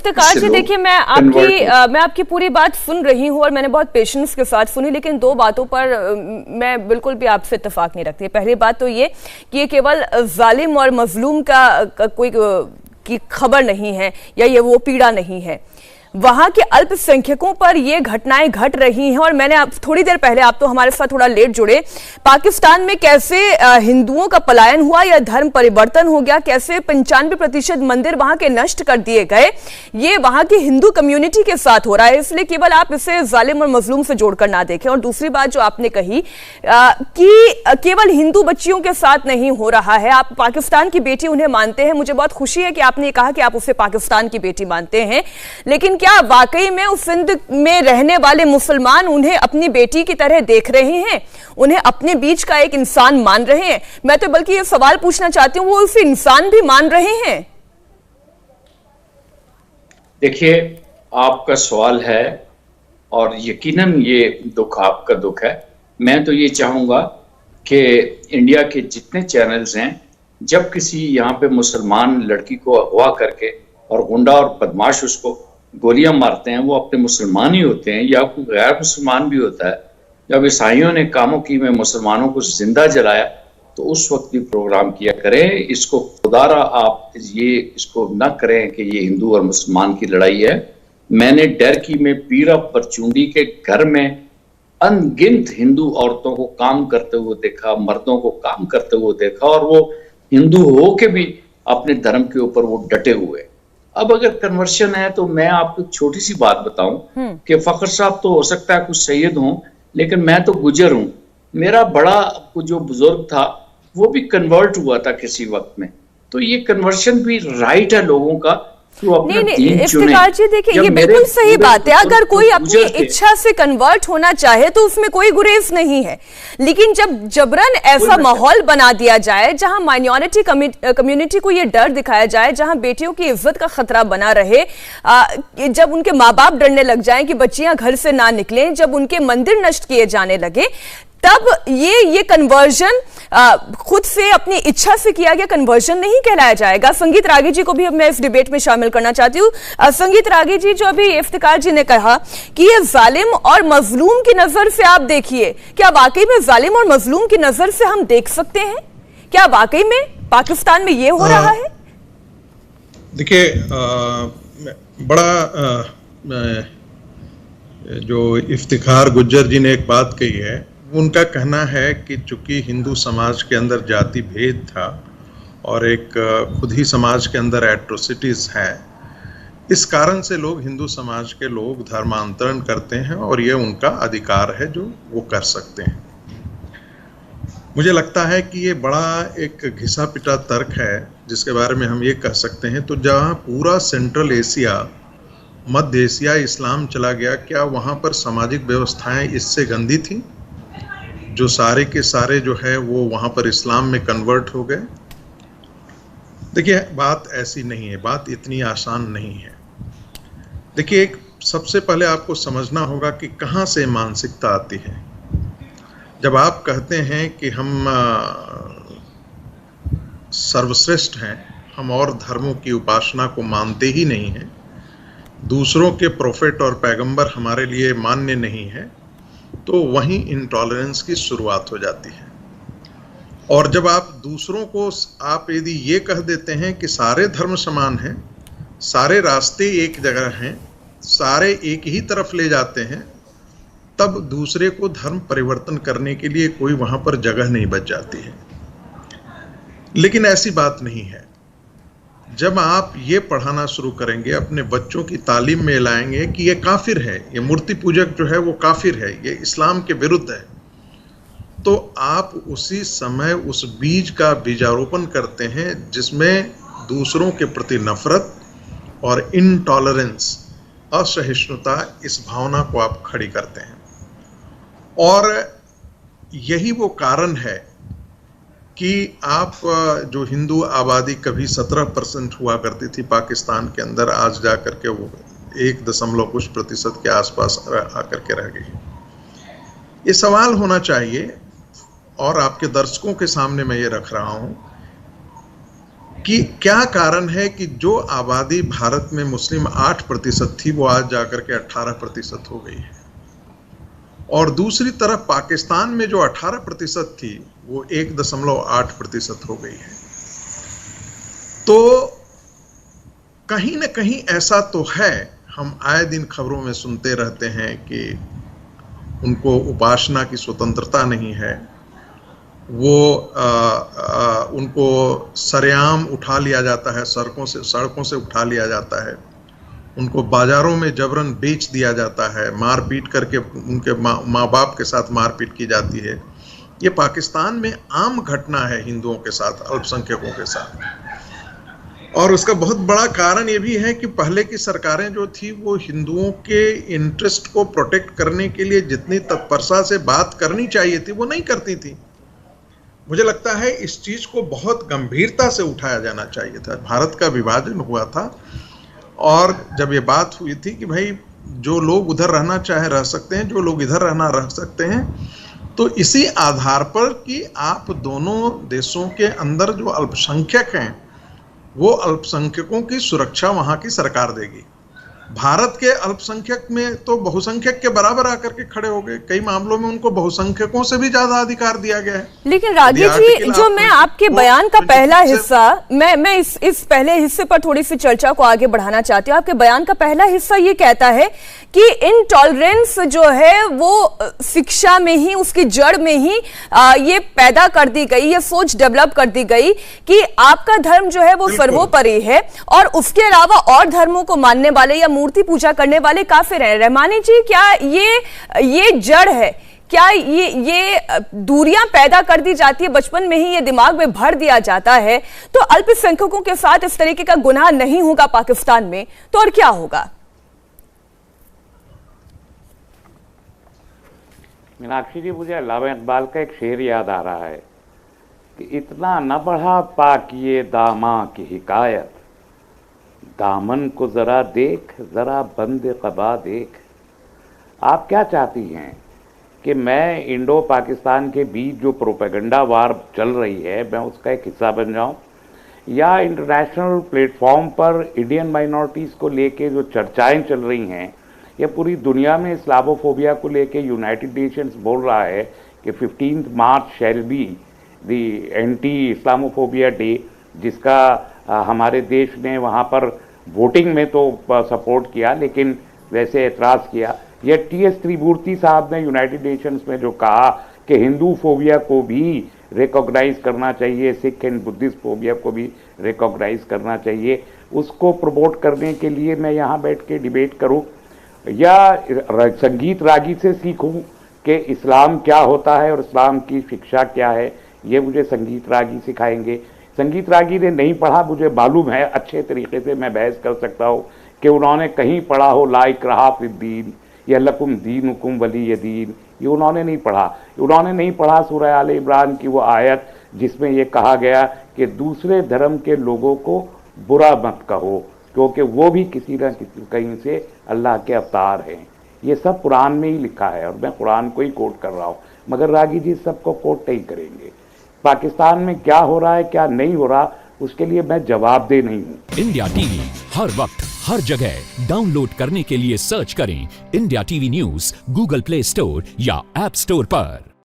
इफ्तिकार जी, देखिए मैं आपकी पूरी बात सुन रही हूँ और मैंने बहुत पेशेंस के साथ सुनी, लेकिन दो बातों पर मैं बिल्कुल भी आपसे इत्तेफाक नहीं रखती। पहली बात तो ये कि ये केवल जालिम और मजलूम का कोई की खबर नहीं है या ये वो पीड़ा नहीं है, वहां के अल्पसंख्यकों पर ये घटनाएं घट रही हैं। और मैंने आप थोड़ी देर पहले, आप तो हमारे साथ थोड़ा लेट जुड़े, पाकिस्तान में कैसे हिंदुओं का पलायन हुआ या धर्म परिवर्तन हो गया, कैसे 95% मंदिर वहां के नष्ट कर दिए गए, ये वहां की हिंदू कम्युनिटी के साथ हो रहा है। इसलिए केवल आप इसे जालिम और मजलूम से जोड़कर ना देखें। और दूसरी बात जो आपने कही कि केवल हिंदू बच्चियों के साथ नहीं हो रहा है, आप पाकिस्तान की बेटी उन्हें मानते हैं। मुझे बहुत खुशी है कि आपने कहा कि आप उसे पाकिस्तान की बेटी मानते हैं, लेकिन क्या वाकई में उस सिंध में रहने वाले मुसलमान उन्हें अपनी बेटी की तरह देख रहे हैं, उन्हें अपने बीच का एक इंसान मान रहे हैं? मैं तो बल्कि ये सवाल पूछना चाहती हूं, वो उसे इंसान भी मान रहे हैं? देखिए, आपका सवाल है और यकीनन ये दुख आपका दुख है। मैं तो ये चाहूंगा कि इंडिया के जितने चैनल्स हैं, जब किसी यहाँ पे मुसलमान लड़की को अगवा करके और गुंडा और बदमाश उसको गोलियां मारते हैं, वो अपने मुसलमान ही होते हैं या कोई गैर मुसलमान भी होता है। जब ईसाइयों ने कामोकी में मुसलमानों को जिंदा जलाया तो उस वक्त भी प्रोग्राम किया करें। इसको खुदारा आप इसको न करें कि ये हिंदू और मुसलमान की लड़ाई है। मैंने डरकी में पीरा परचूंडी के घर में अनगिनत हिंदू औरतों को काम करते हुए देखा, मर्दों को काम करते हुए देखा, और वो हिंदू हो के भी अपने धर्म के ऊपर वो डटे हुए। अब अगर कन्वर्शन है तो मैं आपको छोटी सी बात बताऊं कि फखर साहब तो हो सकता है कुछ सैयद हों, लेकिन मैं तो गुजर हूं। मेरा बड़ा जो बुजुर्ग था वो भी कन्वर्ट हुआ था किसी वक्त में। तो ये कन्वर्शन भी राइट है लोगों का। नहीं, इफ्तिकार जी देखिए, ये बिल्कुल सही बात है। अगर कोई अपनी इच्छा से कन्वर्ट होना चाहे तो उसमें कोई गुरेज नहीं है, लेकिन जब जबरन ऐसा माहौल बना दिया जाए जहां माइनॉरिटी कम्युनिटी को ये डर दिखाया जाए, जहां बेटियों की इज्जत का खतरा बना रहे, जब उनके माँ बाप डरने लग जाएं कि बच्चियां घर से ना निकलें, जब उनके मंदिर नष्ट किए जाने लगे, तब ये कन्वर्जन खुद से अपनी इच्छा से किया गया कन्वर्जन नहीं कहलाया जाएगा। संगीत रागी जी को भी अब मैं इस डिबेट में शामिल करना चाहती हूँ। संगीत रागी जी, जो अभी इफ्तिकार जी ने कहा कि ये जालिम और मजलूम की नजर से आप देखिए, क्या वाकई में जालिम और मजलूम की नजर से हम देख सकते हैं? क्या वाकई में पाकिस्तान में ये हो रहा है? देखिए, बड़ा जो इफ्तिखार गुज्जर जी ने एक बात कही है, उनका कहना है कि चूंकि हिंदू समाज के अंदर जाति भेद था और एक खुद ही समाज के अंदर एट्रोसिटीज है, इस कारण से लोग, हिंदू समाज के लोग धर्मांतरण करते हैं और ये उनका अधिकार है जो वो कर सकते हैं। मुझे लगता है कि ये बड़ा एक घिसा पिटा तर्क है जिसके बारे में हम ये कह सकते हैं। तो जहाँ पूरा सेंट्रल एशिया, मध्य एशिया इस्लाम चला गया, क्या वहाँ पर सामाजिक व्यवस्थाएं इससे गंदी थी जो सारे के सारे जो है वो वहाँ पर इस्लाम में कन्वर्ट हो गए? देखिए, बात ऐसी नहीं है, बात इतनी आसान नहीं है। देखिए, एक सबसे पहले आपको समझना होगा कि कहाँ से मानसिकता आती है। जब आप कहते हैं कि हम सर्वश्रेष्ठ हैं, हम और धर्मों की उपासना को मानते ही नहीं हैं, दूसरों के प्रोफेट और पैगंबर हमारे लिए मान्य नहीं है, तो वहीं इंटॉलरेंस की शुरुआत हो जाती है। और जब आप दूसरों को, आप यदि ये कह देते हैं कि सारे धर्म समान हैं, सारे रास्ते एक जगह हैं, सारे एक ही तरफ ले जाते हैं, तब दूसरे को धर्म परिवर्तन करने के लिए कोई वहाँ पर जगह नहीं बच जाती है। लेकिन ऐसी बात नहीं है। जब आप ये पढ़ाना शुरू करेंगे, अपने बच्चों की तालीम में लाएंगे कि ये काफिर है, ये मूर्ति पूजक जो है वो काफिर है, ये इस्लाम के विरुद्ध है, तो आप उसी समय उस बीज का बीजारोपण करते हैं जिसमें दूसरों के प्रति नफरत और इनटॉलरेंस, असहिष्णुता, इस भावना को आप खड़ी करते हैं। और यही वो कारण है कि आप जो हिंदू आबादी कभी 17% हुआ करती थी पाकिस्तान के अंदर, आज जा कर के वो 1% के आसपास आकर के रह गई। ये सवाल होना चाहिए और आपके दर्शकों के सामने मैं ये रख रहा हूँ कि क्या कारण है कि जो आबादी भारत में मुस्लिम 8% थी वो आज जाकर के 18% हो गई है, और दूसरी तरफ पाकिस्तान में जो 18% थी वो 1.8% हो गई है। तो कहीं न कहीं ऐसा तो है, हम आए दिन खबरों में सुनते रहते हैं कि उनको उपासना की स्वतंत्रता नहीं है, वो उनको सरेआम उठा लिया जाता है, सड़कों से उठा लिया जाता है, उनको बाजारों में जबरन बेच दिया जाता है, मारपीट करके उनके माँ बाप के साथ मारपीट की जाती है। ये पाकिस्तान में आम घटना है हिंदुओं के साथ, अल्पसंख्यकों के साथ। और उसका बहुत बड़ा कारण ये भी है कि पहले की सरकारें जो थी वो हिंदुओं के इंटरेस्ट को प्रोटेक्ट करने के लिए जितनी तत्परता से बात करनी चाहिए थी वो नहीं करती थी। मुझे लगता है इस चीज को बहुत गंभीरता से उठाया जाना चाहिए था। भारत का विभाजन हुआ था और जब ये बात हुई थी कि भाई जो लोग उधर रहना चाहे रह सकते हैं, जो लोग इधर रहना रह सकते हैं, तो इसी आधार पर कि आप दोनों देशों के अंदर जो अल्पसंख्यक हैं वो अल्पसंख्यकों की सुरक्षा वहां की सरकार देगी। भारत के अल्पसंख्यक में तो बहुसंख्यक के बराबर आकर के खड़े हो गए, कई मामलों में उनको बहुसंख्यकों से भी ज्यादा अधिकार दिया गया है। लेकिन राजीव जी, जो मैं आपके बयान का पहला हिस्सा, मैं इस पहले हिस्से पर थोड़ी सी चर्चा को आगे बढ़ाना चाहती हूँ। आपके बयान का पहला हिस्सा ये कहता है कि इनटॉलरेंस जो है वो शिक्षा में ही, उसकी जड़ में ही ये पैदा कर दी गई, ये सोच डेवलप कर दी गई कि आपका धर्म जो है वो सर्वोपरि है और उसके अलावा और धर्मों को मानने वाले या मूर्ति पूजा करने वाले काफिर हैं। रहमानी जी, क्या ये जड़ है? क्या ये दूरियां पैदा कर दी जाती है, बचपन में ही ये दिमाग में भर दिया जाता है, तो अल्पसंख्यकों के साथ इस तरीके का गुनाह नहीं होगा पाकिस्तान में, तो और क्या होगा? मीनाक्षी जी, मुझे अल्लामा इकबाल का एक शेर याद आ रहा है कि इतना न बढ़ा पाकिए दामा की हिकायत, दामन को जरा देख, जरा बंद क़बा देख। आप क्या चाहती हैं कि मैं इंडो पाकिस्तान के बीच जो प्रोपेगेंडा वार चल रही है मैं उसका एक हिस्सा बन जाऊं, या इंटरनेशनल प्लेटफॉर्म पर इंडियन माइनॉरिटीज़ को लेके जो चर्चाएं चल रही हैं, या पूरी दुनिया में इस्लामोफोबिया को लेके यूनाइटेड नेशंस बोल रहा है कि 15 March shall be the anti Islamophobia day, जिसका हमारे देश ने वहाँ पर वोटिंग में तो सपोर्ट किया लेकिन वैसे एतराज़ किया। या टी.एस. त्रिमूर्ति साहब ने यूनाइटेड नेशंस में जो कहा कि हिंदू फोबिया को भी रिकॉग्नाइज करना चाहिए, सिख एंड बुद्धिस्ट फोबिया को भी रिकॉग्नाइज करना चाहिए, उसको प्रमोट करने के लिए मैं यहाँ बैठ के डिबेट करूँ या संगीत रागी से सीखूं कि इस्लाम क्या होता है और इस्लाम की शिक्षा क्या है, ये मुझे संगीत रागी सिखाएंगे। संगीत रागी ने नहीं पढ़ा, मुझे मालूम है, अच्छे तरीके से मैं बहस कर सकता हूँ कि उन्होंने कहीं पढ़ा हो ला इकराह फिद्दीन या लकुम दीनुकुम वलिय दीन, ये उन्होंने नहीं पढ़ा। उन्होंने नहीं पढ़ा सूरह आले इमरान की वो आयत जिसमें ये कहा गया कि दूसरे धर्म के लोगों को बुरा मत कहो क्योंकि वो भी किसी न किसी कहीं से अल्लाह के अवतार हैं। ये सब कुरान में ही लिखा है और मैं कुरान को ही कोट कर रहा हूँ, मगर रागी जी सबको कोट नहीं करेंगे। पाकिस्तान में क्या हो रहा है क्या नहीं हो रहा उसके लिए मैं जवाबदेह नहीं हूँ। इंडिया टीवी हर वक्त हर जगह डाउनलोड करने के लिए सर्च करें India TV news Google play store या ऐप स्टोर पर।